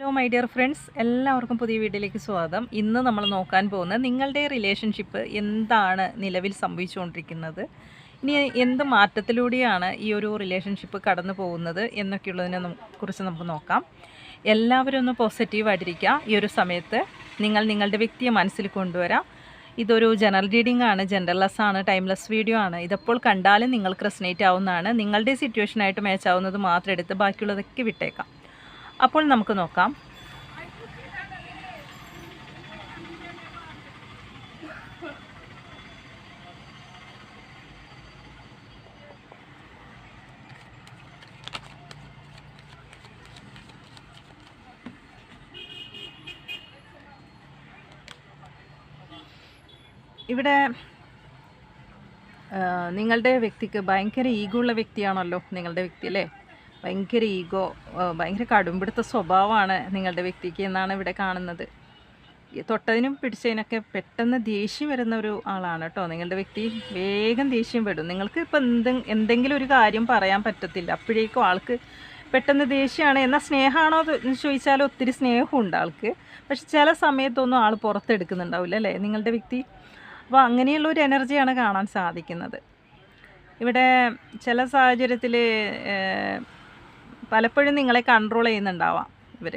Hello my dear friends, എല്ലാവർക്കും പുതിയ വീഡിയോയിലേക്ക് സ്വാഗതം. ഇന്ന് നമ്മൾ നോക്കാൻ പോകുന്നത് നിങ്ങളുടെ റിലേഷൻഷിപ്പ് എന്താണ് നിലവിൽ സംഭവിച്ചുകൊണ്ടിരിക്കുന്നത്, ഇനി എന്ത് മാറ്റത്തിലൂടെയാണ് ഈ ഒരു റിലേഷൻഷിപ്പ് കടന്നു പോകുന്നത് എന്നൊക്കെയുള്ളതിനെ കുറിച്ച് നമുക്ക് നോക്കാം. എല്ലാവരും ഒന്ന് പോസിറ്റീവായിട്ടിരിക്കുക. ഈ ഒരു സമയത്ത് നിങ്ങളുടെ വ്യക്തിയെ മനസ്സിൽ കൊണ്ടുവരാം. ഇതൊരു ജനറൽ റീഡിംഗ് ആണ്, ജെൻഡർലെസ് ആണ്, ടൈംലെസ് വീഡിയോ ആണ്. ഇതെപ്പോൾ കണ്ടാലും നിങ്ങൾക്ക് റെസനേറ്റ് ആവുന്നതാണ്. നിങ്ങളുടെ സിറ്റുവേഷനായിട്ട് മാച്ച് ആവുന്നത് മാത്രം എടുത്ത് ബാക്കിയുള്ളതൊക്കെ വിട്ടേക്കാം. അപ്പോൾ നമുക്ക് നോക്കാം. ഇവിടെ നിങ്ങളുടെ വ്യക്തിക്ക് ഭയങ്കര ഈഗോ ഉള്ള വ്യക്തിയാണല്ലോ നിങ്ങളുടെ വ്യക്തി, അല്ലേ? ഭയങ്കര ഈഗോ, ഭയങ്കര കടുംപിടുത്ത സ്വഭാവമാണ് നിങ്ങളുടെ വ്യക്തിക്ക് എന്നാണ് ഇവിടെ കാണുന്നത്. തൊട്ടതിനും പിടിച്ചതിനൊക്കെ പെട്ടെന്ന് ദേഷ്യം വരുന്ന ഒരു ആളാണ് കേട്ടോ നിങ്ങളുടെ വ്യക്തി. വേഗം ദേഷ്യം പെടും. നിങ്ങൾക്ക് ഇപ്പം എന്തെങ്കിലും ഒരു കാര്യം പറയാൻ പറ്റത്തില്ല, അപ്പോഴേക്കും ആൾക്ക് പെട്ടെന്ന് ദേഷ്യമാണ്. എന്നാൽ സ്നേഹമാണോ എന്ന് ചോദിച്ചാൽ ഒത്തിരി സ്നേഹമുണ്ട് ആൾക്ക്, പക്ഷെ ചില സമയത്തൊന്നും ആൾ പുറത്തെടുക്കുന്നുണ്ടാവില്ല, അല്ലേ നിങ്ങളുടെ വ്യക്തി? അപ്പോൾ അങ്ങനെയുള്ളൊരു എനർജിയാണ് കാണാൻ സാധിക്കുന്നത്. ഇവിടെ ചില സാഹചര്യത്തിൽ പലപ്പോഴും നിങ്ങളെ കൺട്രോൾ ചെയ്യുന്നുണ്ടാവാം ഇവർ.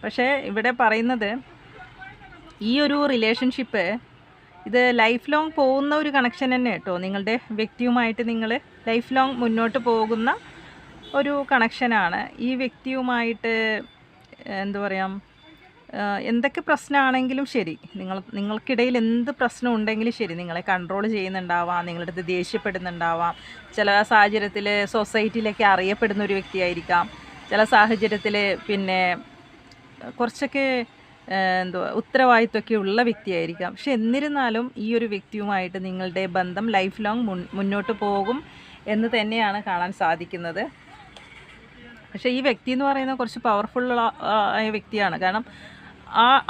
പക്ഷേ ഇവിടെ പറയുന്നത് ഈ ഒരു റിലേഷൻഷിപ്പ് ഇത് ലൈഫ് ലോങ് പോകുന്ന ഒരു കണക്ഷൻ തന്നെ കേട്ടോ. നിങ്ങളുടെ വ്യക്തിയുമായിട്ട് നിങ്ങൾ ലൈഫ് ലോങ് മുന്നോട്ട് പോകുന്ന ഒരു കണക്ഷനാണ്. ഈ വ്യക്തിയുമായിട്ട് എന്താ പറയുക, എന്തൊക്കെ പ്രശ്നമാണെങ്കിലും ശരി, നിങ്ങൾക്കിടയിൽ എന്ത് പ്രശ്നം ഉണ്ടെങ്കിലും ശരി, നിങ്ങളെ കൺട്രോൾ ചെയ്യുന്നുണ്ടാവാം, നിങ്ങളുടെ അടുത്ത് ദേഷ്യപ്പെടുന്നുണ്ടാവാം. ചില സാഹചര്യത്തിൽ സൊസൈറ്റിയിലൊക്കെ അറിയപ്പെടുന്ന ഒരു വ്യക്തിയായിരിക്കാം. ചില സാഹചര്യത്തിൽ പിന്നെ കുറച്ചൊക്കെ ഉത്തരവാദിത്വമൊക്കെ ഉള്ള വ്യക്തിയായിരിക്കാം. പക്ഷെ എന്നിരുന്നാലും ഈ ഒരു വ്യക്തിയുമായിട്ട് നിങ്ങളുടെ ബന്ധം ലൈഫ് ലോങ് മുന്നോട്ട് പോകും എന്ന് തന്നെയാണ് കാണാൻ സാധിക്കുന്നത്. പക്ഷേ ഈ വ്യക്തി എന്ന് പറയുന്നത് കുറച്ച് പവർഫുൾ ആയ വ്യക്തിയാണ്. കാരണം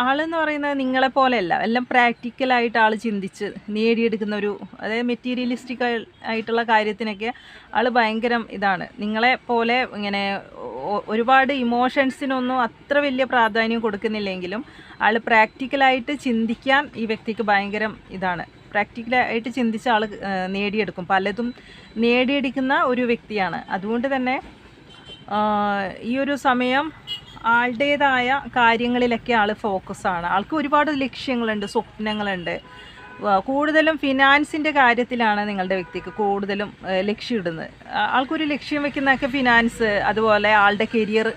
ആളെന്ന് പറയുന്നത് നിങ്ങളെപ്പോലെയല്ല, എല്ലാം പ്രാക്ടിക്കലായിട്ട് ആൾ ചിന്തിച്ച് നേടിയെടുക്കുന്ന ഒരു, അതായത് മെറ്റീരിയലിസ്റ്റിക് ആയിട്ടുള്ള കാര്യത്തിനൊക്കെ ആൾ ഭയങ്കര ഇതാണ്. നിങ്ങളെ പോലെ ഇങ്ങനെ ഒരുപാട് ഇമോഷൻസിനൊന്നും അത്ര വലിയ പ്രാധാന്യം കൊടുക്കുന്നില്ലെങ്കിലും ആൾ പ്രാക്ടിക്കലായിട്ട് ചിന്തിക്കാൻ ഈ വ്യക്തിക്ക് ഭയങ്കര ഇതാണ്. പ്രാക്ടിക്കലായിട്ട് ചിന്തിച്ച് ആൾ നേടിയെടുക്കും, പലതും നേടിയെടുക്കുന്ന ഒരു വ്യക്തിയാണ്. അതുകൊണ്ട് തന്നെ ഈ ഒരു സമയം ആളുടേതായ കാര്യങ്ങളിലൊക്കെ ആൾ ഫോക്കസാണ്. ആൾക്ക് ഒരുപാട് ലക്ഷ്യങ്ങളുണ്ട്, സ്വപ്നങ്ങളുണ്ട്. കൂടുതലും ഫിനാൻസിൻ്റെ കാര്യത്തിലാണ് നിങ്ങളുടെ വ്യക്തിക്ക് കൂടുതലും ലക്ഷ്യമിടുന്നത്. ആൾക്കൊരു ലക്ഷ്യം വെക്കുന്നതൊക്കെ ഫിനാൻസ്, അതുപോലെ ആളുടെ കരിയർ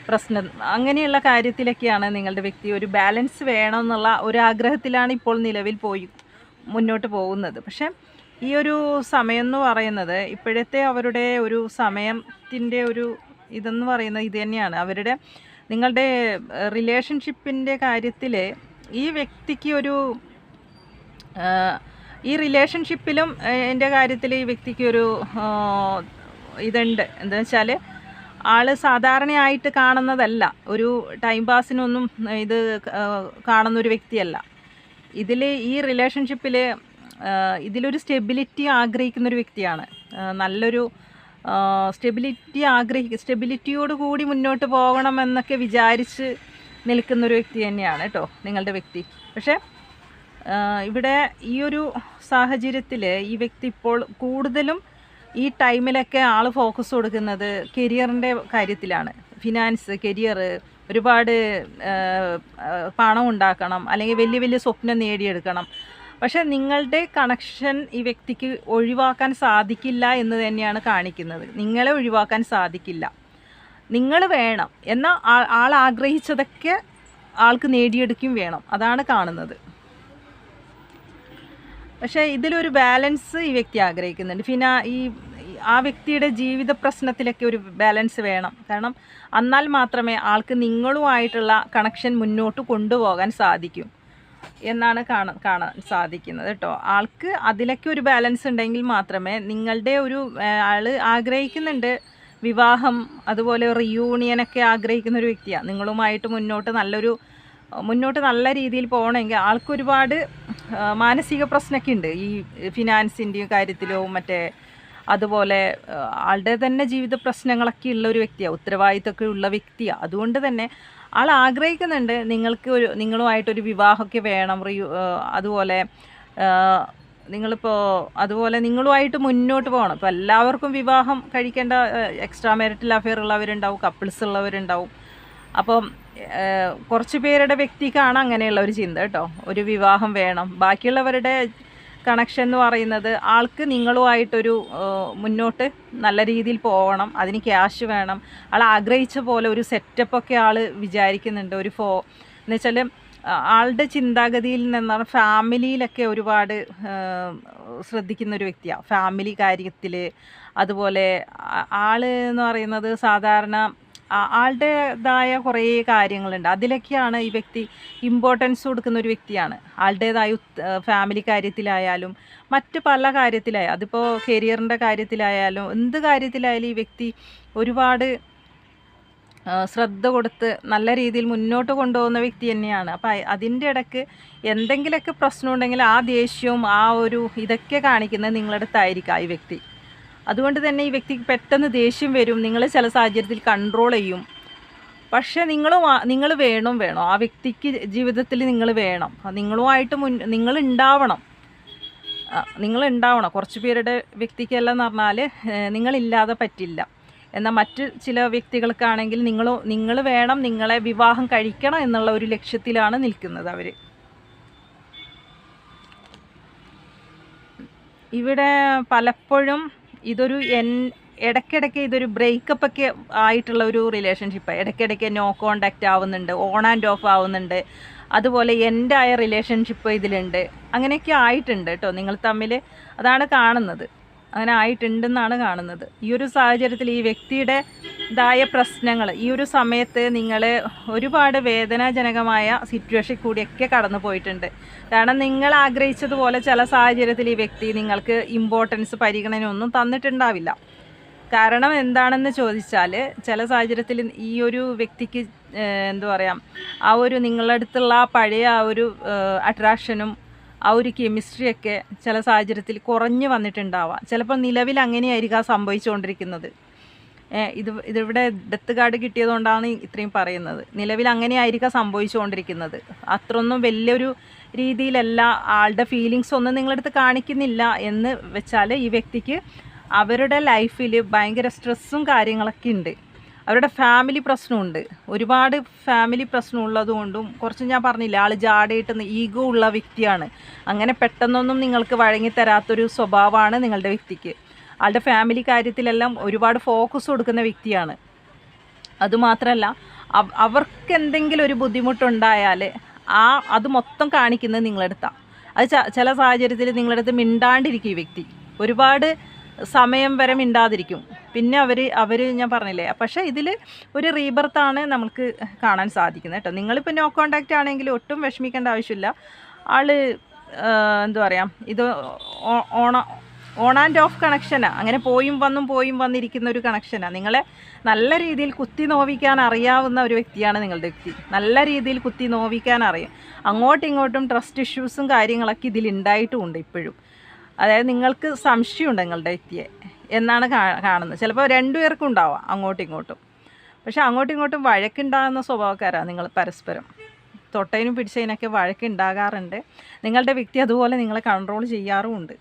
പ്രശ്നം, അങ്ങനെയുള്ള കാര്യത്തിലൊക്കെയാണ് നിങ്ങളുടെ വ്യക്തി. ഒരു ബാലൻസ് വേണമെന്നുള്ള ഒരു ആഗ്രഹത്തിലാണ് ഇപ്പോൾ നിലവിൽ മുന്നോട്ട് പോകുന്നത്. പക്ഷേ ഈ ഒരു സമയം എന്ന് പറയുന്നത് ഇപ്പോഴത്തെ അവരുടെ ഒരു സമയത്തിൻ്റെ ഒരു ഇതെന്ന് പറയുന്നത് ഇത് തന്നെയാണ്. നിങ്ങളുടെ റിലേഷൻഷിപ്പിൻ്റെ കാര്യത്തിൽ ഈ വ്യക്തിക്ക് ഒരു ഈ റിലേഷൻഷിപ്പിലും എൻ്റെ കാര്യത്തിൽ ഈ വ്യക്തിക്ക് ഒരു ഇതുണ്ട്. എന്താ വെച്ചാൽ ആൾ സാധാരണയായിട്ട് കാണുന്നതല്ല, ഒരു ടൈം പാസിനൊന്നും ഇത് കാണുന്നൊരു വ്യക്തിയല്ല. ഈ റിലേഷൻഷിപ്പിൽ ഇതിലൊരു സ്റ്റെബിലിറ്റി ആഗ്രഹിക്കുന്നൊരു വ്യക്തിയാണ്. നല്ലൊരു സ്റ്റെബിലിറ്റിയോടുകൂടി മുന്നോട്ട് പോകണമെന്നൊക്കെ വിചാരിച്ച് നിൽക്കുന്നൊരു വ്യക്തി തന്നെയാണ് കേട്ടോ നിങ്ങളുടെ വ്യക്തി. പക്ഷേ ഇവിടെ ഈ ഒരു സാഹചര്യത്തിൽ ഈ വ്യക്തി ഇപ്പോൾ കൂടുതലും ഈ ടൈമിലൊക്കെ ആൾ ഫോക്കസ് കൊടുക്കുന്നത് കരിയറിൻ്റെ കാര്യത്തിലാണ്. ഫിനാൻസ്, കരിയർ, ഒരുപാട് പണം ഉണ്ടാക്കണം, അല്ലെങ്കിൽ വലിയ വലിയ സ്വപ്നം നേടിയെടുക്കണം. പക്ഷേ നിങ്ങളുടെ കണക്ഷൻ ഈ വ്യക്തിക്ക് ഒഴിവാക്കാൻ സാധിക്കില്ല എന്ന് തന്നെയാണ് കാണിക്കുന്നത്. നിങ്ങളെ ഒഴിവാക്കാൻ സാധിക്കില്ല, നിങ്ങൾ വേണം. എന്നാൽ ആൾ ആഗ്രഹിച്ചതൊക്കെ ആൾക്ക് നേടിയെടുക്കും വേണം, അതാണ് കാണുന്നത്. പക്ഷേ ഇതിലൊരു ബാലൻസ് ഈ വ്യക്തി ആഗ്രഹിക്കുന്നുണ്ട്. ആ വ്യക്തിയുടെ ജീവിത പ്രശ്നത്തിലൊക്കെ ഒരു ബാലൻസ് വേണം. കാരണം എന്നാൽ മാത്രമേ ആൾക്ക് നിങ്ങളുമായിട്ടുള്ള കണക്ഷൻ മുന്നോട്ട് കൊണ്ടുപോകാൻ സാധിക്കും എന്നാണ് കാണാൻ സാധിക്കുന്നത് കേട്ടോ. ആൾക്ക് അതിലൊക്കെ ഒരു ബാലൻസ് ഉണ്ടെങ്കിൽ മാത്രമേ നിങ്ങളുടെ ആൾ ആഗ്രഹിക്കുന്നുണ്ട് വിവാഹം, അതുപോലെ റിയൂണിയനൊക്കെ ആഗ്രഹിക്കുന്ന ഒരു വ്യക്തിയാണ്. നിങ്ങളുമായിട്ട് മുന്നോട്ട് നല്ല രീതിയിൽ പോകണമെങ്കിൽ ആൾക്കൊരുപാട് മാനസിക പ്രശ്നമൊക്കെ ഉണ്ട്. ഈ ഫിനാൻസിൻ്റെയും കാര്യത്തിലോ മറ്റേ അതുപോലെ ആളുടെ തന്നെ ജീവിത പ്രശ്നങ്ങളൊക്കെ ഉള്ള ഒരു വ്യക്തിയാണ്, ഉത്തരവാദിത്തമൊക്കെ ഉള്ള വ്യക്തിയാണ്. അതുകൊണ്ട് തന്നെ ആൾ ആഗ്രഹിക്കുന്നുണ്ട് നിങ്ങളുമായിട്ടൊരു വിവാഹമൊക്കെ വേണം, അതുപോലെ നിങ്ങളിപ്പോൾ അതുപോലെ നിങ്ങളുമായിട്ട് മുന്നോട്ട് പോകണം. ഇപ്പോൾ എല്ലാവർക്കും വിവാഹം കഴിക്കേണ്ട എക്സ്ട്രാ മാരിറ്റൽ അഫെയർ ഉള്ളവരുണ്ടാവും, കപ്പിൾസ് ഉള്ളവരുണ്ടാവും. അപ്പം കുറച്ച് പേരുടെ വ്യക്തിക്കാണ് അങ്ങനെയുള്ള ഒരു ചിന്ത കേട്ടോ, ഒരു വിവാഹം വേണം. ബാക്കിയുള്ളവരുടെ കണക്ഷൻ എന്ന് പറയുന്നത് ആൾക്ക് നിങ്ങളുമായിട്ടൊരു മുന്നോട്ട് നല്ല രീതിയിൽ പോകണം, അതിന് ക്യാഷ് വേണം, ആൾ ആഗ്രഹിച്ച പോലെ ഒരു സെറ്റപ്പൊക്കെ ആൾ വിചാരിക്കുന്നുണ്ട്. എന്ന് വെച്ചാൽ ആളുടെ ചിന്താഗതിയിൽ നിന്നാണ് ഫാമിലിയിലൊക്കെ ഒരുപാട് ശ്രദ്ധിക്കുന്ന ഒരു വ്യക്തിയാണ്, ഫാമിലി കാര്യത്തിൽ. അതുപോലെ ആൾ എന്ന് പറയുന്നത് സാധാരണ ആളുടേതായ കുറേ കാര്യങ്ങളുണ്ട്, അതിലൊക്കെയാണ് ഈ വ്യക്തി ഇമ്പോർട്ടൻസ് കൊടുക്കുന്ന ഒരു വ്യക്തിയാണ്. ആളുടേതായ ഫാമിലി കാര്യത്തിലായാലും മറ്റ് പല കാര്യത്തിലായാലും, അതിപ്പോൾ കരിയറിൻ്റെ കാര്യത്തിലായാലും എന്ത് കാര്യത്തിലായാലും ഈ വ്യക്തി ഒരുപാട് ശ്രദ്ധ കൊടുത്ത് നല്ല രീതിയിൽ മുന്നോട്ട് കൊണ്ടുപോകുന്ന വ്യക്തി തന്നെയാണ്. അപ്പം അതിൻ്റെ ഇടയ്ക്ക് എന്തെങ്കിലുമൊക്കെ പ്രശ്നമുണ്ടെങ്കിൽ ആ ദേഷ്യവും ഇതൊക്കെ കാണിക്കുന്നത് നിങ്ങളുടെ അടുത്തായിരിക്കാം ഈ വ്യക്തി. അതുകൊണ്ട് തന്നെ ഈ വ്യക്തിക്ക് പെട്ടെന്ന് ദേഷ്യം വരും, നിങ്ങൾ ചില സാഹചര്യത്തിൽ കൺട്രോൾ ചെയ്യും. പക്ഷേ നിങ്ങൾ വേണം ആ വ്യക്തിക്ക് ജീവിതത്തിൽ നിങ്ങൾ വേണം, നിങ്ങളുമായിട്ട് നിങ്ങളുണ്ടാവണം. കുറച്ച് പേരുടെ വ്യക്തിക്കെല്ലാം എന്ന് പറഞ്ഞാൽ നിങ്ങളില്ലാതെ പറ്റില്ല. എന്നാൽ മറ്റ് ചില വ്യക്തികൾക്കാണെങ്കിൽ നിങ്ങൾ വേണം, നിങ്ങളെ വിവാഹം കഴിക്കണം എന്നുള്ള ഒരു ലക്ഷ്യത്തിലാണ് നിൽക്കുന്നത് അവർ. ഇവിടെ പലപ്പോഴും ഇടയ്ക്കിടയ്ക്ക് ഇതൊരു ബ്രേക്കപ്പൊക്കെ ആയിട്ടുള്ള ഒരു റിലേഷൻഷിപ്പാണ്. ഇടയ്ക്കിടയ്ക്ക് നോ കോണ്ടാക്റ്റ് ആവുന്നുണ്ട്, ഓൺ ആൻഡ് ഓഫ് ആവുന്നുണ്ട്. അതുപോലെ എൻഡായ റിലേഷൻഷിപ്പ് ഇതിലുണ്ട്. അങ്ങനെയൊക്കെ ആയിട്ടുണ്ട് കേട്ടോ നിങ്ങൾ തമ്മിൽ, അതാണ് കാണുന്നത്. അങ്ങനെ ആയിട്ടുണ്ടെന്നാണ് കാണുന്നത്. ഈ ഒരു സാഹചര്യത്തിൽ ഈ വ്യക്തിയുടെ പ്രശ്നങ്ങൾ ഈ ഒരു സമയത്ത് നിങ്ങൾ ഒരുപാട് വേദനാജനകമായ സിറ്റുവേഷൻ കൂടിയൊക്കെ കടന്നു പോയിട്ടുണ്ട്. കാരണം നിങ്ങൾ ആഗ്രഹിച്ചതുപോലെ ചില സാഹചര്യത്തിൽ ഈ വ്യക്തി നിങ്ങൾക്ക് ഇമ്പോർട്ടൻസ് പരിഗണന ഒന്നും തന്നിട്ടുണ്ടാവില്ല. കാരണം എന്താണെന്ന് ചോദിച്ചാൽ ചില സാഹചര്യത്തിൽ ഈ ഒരു വ്യക്തിക്ക് എന്താ പറയുക, നിങ്ങളുടെ അടുത്തുള്ള പഴയ അട്രാക്ഷനും കെമിസ്ട്രിയൊക്കെ ചില സാഹചര്യത്തിൽ കുറഞ്ഞു വന്നിട്ടുണ്ടാവാം. ചിലപ്പോൾ നിലവിൽ അങ്ങനെയായിരിക്കും സംഭവിച്ചുകൊണ്ടിരിക്കുന്നത്. ഇതിവിടെ ഡെത്ത് കാർഡ് കിട്ടിയതുകൊണ്ടാണ് ഇത്രയും പറയുന്നത്. നിലവിൽ അങ്ങനെയായിരിക്കും സംഭവിച്ചുകൊണ്ടിരിക്കുന്നത്. അത്രയൊന്നും വലിയൊരു രീതിയിലല്ല, ആളുടെ ഫീലിങ്സ് ഒന്നും നിങ്ങളടുത്ത് കാണിക്കുന്നില്ല എന്ന് വെച്ചാൽ ഈ വ്യക്തിക്ക് അവരുടെ ലൈഫിൽ ഭയങ്കര സ്ട്രെസ്സും കാര്യങ്ങളൊക്കെ ഉണ്ട്. അവരുടെ ഫാമിലി പ്രശ്നമുണ്ട്, ഒരുപാട് ഫാമിലി പ്രശ്നം ഉള്ളതുകൊണ്ടും കുറച്ച് ഞാൻ പറഞ്ഞില്ല, ആൾ ജാടയിട്ട് ഈഗോ ഉള്ള വ്യക്തിയാണ്. അങ്ങനെ പെട്ടെന്നൊന്നും നിങ്ങൾക്ക് വഴങ്ങിത്തരാത്തൊരു സ്വഭാവമാണ് നിങ്ങളുടെ വ്യക്തിക്ക്. ആളുടെ ഫാമിലി കാര്യത്തിലെല്ലാം ഒരുപാട് ഫോക്കസ് കൊടുക്കുന്ന വ്യക്തിയാണ്. അതുമാത്രമല്ല അവർക്ക് എന്തെങ്കിലും ഒരു ബുദ്ധിമുട്ടുണ്ടായാൽ അത് മൊത്തം കാണിക്കുന്നത് നിങ്ങളടുത്താണ്. അത് ചില സാഹചര്യത്തിൽ നിങ്ങളടുത്ത് മിണ്ടാണ്ടിരിക്കും ഈ വ്യക്തി, ഒരുപാട് സമയം വരെ മിണ്ടാതിരിക്കും. പിന്നെ അവർ ഞാൻ പറഞ്ഞില്ലേ. പക്ഷേ ഇതിൽ ഒരു റീബർത്താണ് നമുക്ക് കാണാൻ സാധിക്കുന്നത് കേട്ടോ. നിങ്ങളിപ്പോൾ നോ കോണ്ടാക്റ്റ് ആണെങ്കിൽ ഒട്ടും വിഷമിക്കേണ്ട ആവശ്യമില്ല. ആൾ എന്താ പറയുക, ഇത് ഓൺ ആൻഡ് ഓഫ് കണക്ഷനാണ്. അങ്ങനെ പോയും വന്നിരിക്കുന്ന ഒരു കണക്ഷനാണ്. നിങ്ങളെ നല്ല രീതിയിൽ കുത്തി നോവിക്കാൻ അറിയാവുന്ന ഒരു വ്യക്തിയാണ് നിങ്ങളുടെ വ്യക്തി. നല്ല രീതിയിൽ കുത്തി നോവിക്കാൻ അറിയും. അങ്ങോട്ടും ഇങ്ങോട്ടും ട്രസ്റ്റ് ഇഷ്യൂസും കാര്യങ്ങളൊക്കെ ഇതിലുണ്ടായിട്ടുമുണ്ട് ഇപ്പോഴും. അതായത് നിങ്ങൾക്ക് സംശയമുണ്ട് നിങ്ങളുടെ വ്യക്തിയെ എന്നാണ് കാണുന്നത്. ചിലപ്പോൾ രണ്ടുപേർക്കും ഉണ്ടാവാം അങ്ങോട്ടും ഇങ്ങോട്ടും. പക്ഷെ അങ്ങോട്ടും ഇങ്ങോട്ടും വഴക്കുണ്ടാകുന്ന സ്വഭാവക്കാരാണ് നിങ്ങൾ. പരസ്പരം തൊട്ടതിനും പിടിച്ചതിനൊക്കെ വഴക്കുണ്ടാകാറുണ്ട്. നിങ്ങളുടെ വ്യക്തി അതുപോലെ നിങ്ങളെ കൺട്രോൾ ചെയ്യാറുമുണ്ട്.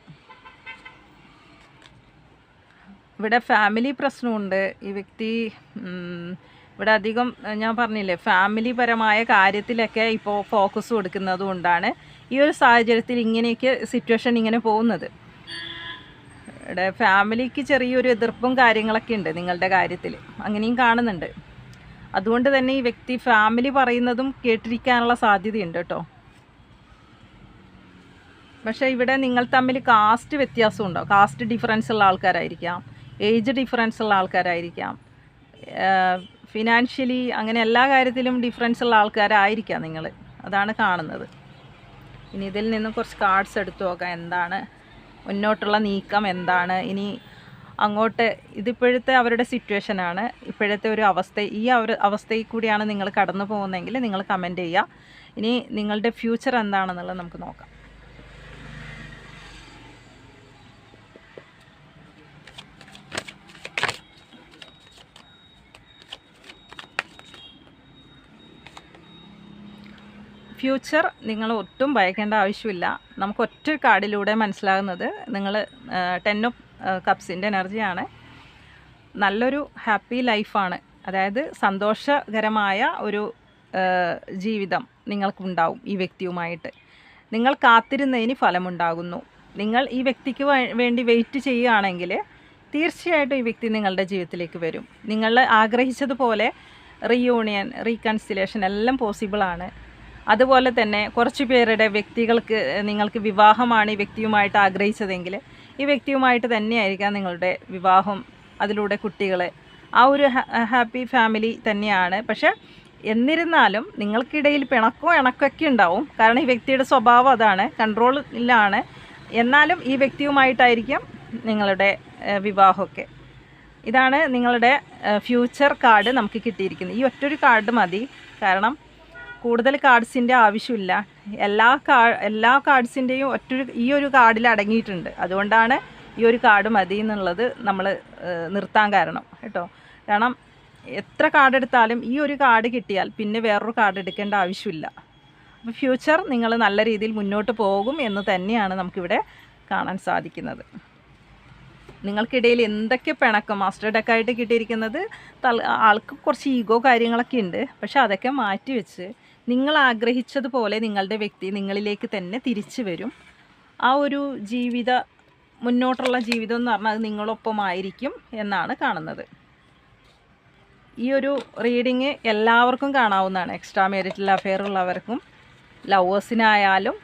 ഇവിടെ ഫാമിലി പ്രശ്നമുണ്ട്. ഈ വ്യക്തി ഇവിടെ അധികം ഞാൻ പറഞ്ഞില്ലേ, ഫാമിലി പരമായ കാര്യത്തിലൊക്കെ ഇപ്പോൾ ഫോക്കസ് കൊടുക്കുന്നത് കൊണ്ടാണ് ഈ ഒരു സാഹചര്യത്തിൽ ഇങ്ങനെയൊക്കെ സിറ്റുവേഷൻ ഇങ്ങനെ പോകുന്നത്. ഇവിടെ ഫാമിലിക്ക് ചെറിയൊരു എതിർപ്പും കാര്യങ്ങളൊക്കെ ഉണ്ട് നിങ്ങളുടെ കാര്യത്തിൽ, അങ്ങനെയും കാണുന്നുണ്ട്. അതുകൊണ്ട് തന്നെ ഈ വ്യക്തി ഫാമിലി പറയുന്നതും കേട്ടിരിക്കാനുള്ള സാധ്യതയുണ്ട് കേട്ടോ. പക്ഷേ ഇവിടെ നിങ്ങൾ തമ്മിൽ കാസ്റ്റ് വ്യത്യാസം ഉണ്ടോ, കാസ്റ്റ് ഡിഫറൻസ് ഉള്ള ആൾക്കാരായിരിക്കാം, ഏജ് ഡിഫറൻസ് ഉള്ള ആൾക്കാരായിരിക്കാം, ഫിനാൻഷ്യലി അങ്ങനെ എല്ലാ കാര്യത്തിലും ഡിഫറൻസ് ഉള്ള ആൾക്കാരായിരിക്കാം നിങ്ങൾ. അതാണ് കാണുന്നത്. ഇനി ഇതിൽ നിന്നും കുറച്ച് കാർഡ്സ് എടുത്തു നോക്കാം. എന്താണ് മുന്നോട്ടുള്ള നീക്കം, എന്താണ് ഇനി അങ്ങോട്ട്. ഇതിപ്പോഴത്തെ അവരുടെ സിറ്റുവേഷനാണ്, ഇപ്പോഴത്തെ ഒരു അവസ്ഥ. ഈ ഒരു അവസ്ഥയിൽ കൂടിയാണ് നിങ്ങൾ കടന്നു പോകുന്നതെങ്കിൽ നിങ്ങൾ കമൻറ്റ് ചെയ്യുക. ഇനി നിങ്ങളുടെ ഫ്യൂച്ചർ എന്താണെന്നുള്ളത് നമുക്ക് നോക്കാം. ഫ്യൂച്ചർ നിങ്ങൾ ഒട്ടും ഭയക്കേണ്ട ആവശ്യമില്ല. നമുക്ക് ഒറ്റ കാർഡിലൂടെ മനസ്സിലാകുന്നത് നിങ്ങൾ 10 ഓഫ് കപ്സിൻ്റെ എനർജിയാണ്. നല്ലൊരു ഹാപ്പി ലൈഫാണ്, അതായത് സന്തോഷകരമായ ഒരു ജീവിതം നിങ്ങൾക്കുണ്ടാവും ഈ വ്യക്തിയുമായിട്ട്. നിങ്ങൾ കാത്തിരുന്നതിന് ഫലമുണ്ടാകുന്നു. നിങ്ങൾ ഈ വ്യക്തിക്ക് വേണ്ടി വെയിറ്റ് ചെയ്യുകയാണെങ്കിൽ തീർച്ചയായിട്ടും ഈ വ്യക്തി നിങ്ങളുടെ ജീവിതത്തിലേക്ക് വരും. നിങ്ങൾ ആഗ്രഹിച്ചതുപോലെ റീയൂണിയൻ, റീകൺസിലേഷൻ എല്ലാം പോസിബിളാണ്. അതുപോലെ തന്നെ കുറച്ച് പേരുടെ വ്യക്തികൾക്ക് നിങ്ങൾക്ക് വിവാഹമാണ് ഈ വ്യക്തിയുമായിട്ട് ആഗ്രഹിച്ചതെങ്കിൽ ഈ വ്യക്തിയുമായിട്ട് തന്നെയായിരിക്കാം നിങ്ങളുടെ വിവാഹം, അതിലൂടെ കുട്ടികൾ, ആ ഒരു ഹാപ്പി ഫാമിലി തന്നെയാണ്. പക്ഷേ എന്നിരുന്നാലും നിങ്ങൾക്കിടയിൽ ഇണക്കൊക്കെ ഉണ്ടാവും. കാരണം ഈ വ്യക്തിയുടെ സ്വഭാവം അതാണ്, കൺട്രോളിലാണ്. എന്നാലും ഈ വ്യക്തിയുമായിട്ടായിരിക്കും നിങ്ങളുടെ വിവാഹമൊക്കെ. ഇതാണ് നിങ്ങളുടെ ഫ്യൂച്ചർ കാർഡ് നമുക്ക് കിട്ടിയിരിക്കുന്നത്. ഈ ഒറ്റൊരു കാർഡ് മതി, കാരണം കൂടുതൽ കാർഡ്സിൻ്റെ ആവശ്യമില്ല. എല്ലാ കാർഡ്സിൻ്റെയും ഈ ഒരു കാർഡിൽ അടങ്ങിയിട്ടുണ്ട്. അതുകൊണ്ടാണ് ഈ ഒരു കാർഡ് മതി എന്നുള്ളത് നമ്മൾ നിർത്താൻ കാരണം കേട്ടോ. കാരണം എത്ര കാർഡ് എടുത്താലും ഈ ഒരു കാർഡ് കിട്ടിയാൽ പിന്നെ വേറൊരു കാർഡ് എടുക്കേണ്ട ആവശ്യമില്ല. അപ്പോൾ ഫ്യൂച്ചർ നിങ്ങൾ നല്ല രീതിയിൽ മുന്നോട്ട് പോകും എന്ന് തന്നെയാണ് നമുക്കിവിടെ കാണാൻ സാധിക്കുന്നത്. നിങ്ങൾക്കിടയിൽ എന്തൊക്കെ പിണക്കം മാസ്റ്റർ ഡെക്കായിട്ട് കിട്ടിയിരിക്കുന്നത്, ആൾക്ക് കുറച്ച് ഈഗോ കാര്യങ്ങളൊക്കെ ഉണ്ട്. പക്ഷെ അതൊക്കെ മാറ്റി വെച്ച് നിങ്ങൾ ആഗ്രഹിച്ചതുപോലെ നിങ്ങളുടെ വ്യക്തി നിങ്ങളിലേക്ക് തന്നെ തിരിച്ചു വരും. ആ ഒരു മുന്നോട്ടുള്ള ജീവിതം എന്ന് പറഞ്ഞാൽ അത് നിങ്ങളൊപ്പമായിരിക്കും എന്നാണ് കാണുന്നത്. ഈ ഒരു റീഡിങ് എല്ലാവർക്കും കാണാവുന്നതാണ്. എക്സ്ട്രാ മാരിറ്റൽ അഫെയർ ഉള്ളവർക്കും ലവേഴ്സിനായാലും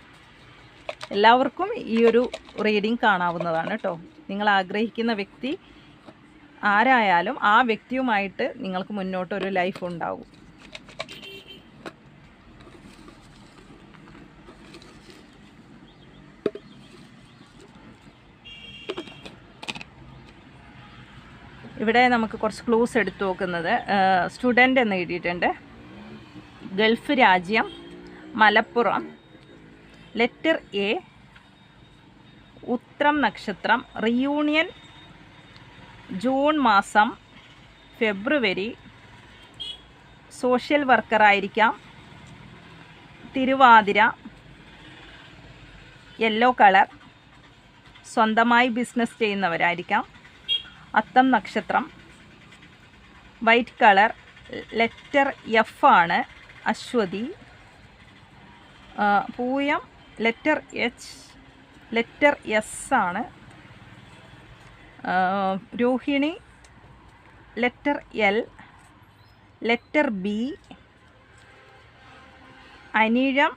എല്ലാവർക്കും ഈ ഒരു റീഡിങ് കാണാവുന്നതാണ് കേട്ടോ. നിങ്ങൾ ആഗ്രഹിക്കുന്ന വ്യക്തി ആരായാലും ആ വ്യക്തിയുമായിട്ട് നിങ്ങൾക്ക് മുന്നോട്ടൊരു ലൈഫ് ഉണ്ടാകും. ഇവിടെ നമുക്ക് കുറച്ച് ക്ലൂസ് എടുത്തു നോക്കുന്നത്, സ്റ്റുഡൻ്റ് എന്ന് എഴുതിയിട്ടുണ്ട്. ഗൾഫ് രാജ്യം, മലപ്പുറം, ലെറ്റർ എ, ഉത്രം നക്ഷത്രം, റിയൂണിയൻ ജൂൺ മാസം, ഫെബ്രുവരി, സോഷ്യൽ വർക്കറായിരിക്കാം, തിരുവാതിര, യെല്ലോ കളർ, സ്വന്തമായി ബിസിനസ് ചെയ്യുന്നവരായിരിക്കാം, അത്തം നക്ഷത്രം, വൈറ്റ് കളർ, ലെറ്റർ എഫ് ആണ്, അശ്വതി, പൂയം ലെറ്റർ എച്ച്, ലെറ്റർ എസ് ആണ്, Rohini letter L, letter B, Anizham,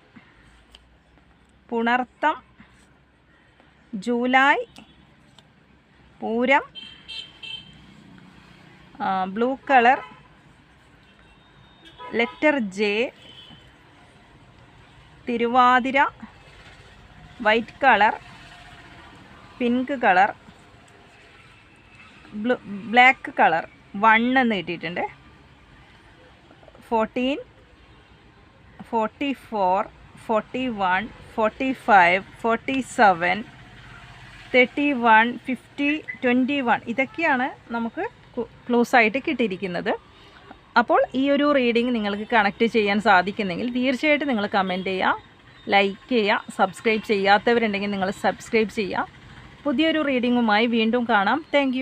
Punartham, July, Pooram, blue colour, letter J, Thiruvathira, white colour, pink colour, black colour 1 എന്ന് കിട്ടിയിട്ടുണ്ട്. 14, 44, 41, 45, 47, 31, 50, 21 ഇതൊക്കെയാണ് നമുക്ക് ക്ലോസ് ആയിട്ട് കിട്ടിയിരിക്കുന്നത്. അപ്പോൾ ഈ ഒരു റീഡിംഗ് നിങ്ങൾക്ക് കണക്റ്റ് ചെയ്യാൻ സാധിക്കുന്നെങ്കിൽ തീർച്ചയായിട്ടും നിങ്ങൾ കമൻറ്റ് ചെയ്യുക, ലൈക്ക് ചെയ്യുക. സബ്സ്ക്രൈബ് ചെയ്യാത്തവരുണ്ടെങ്കിൽ നിങ്ങൾ സബ്സ്ക്രൈബ് ചെയ്യുക. പുതിയൊരു റീഡിങ്ങുമായി വീണ്ടും കാണാം. താങ്ക്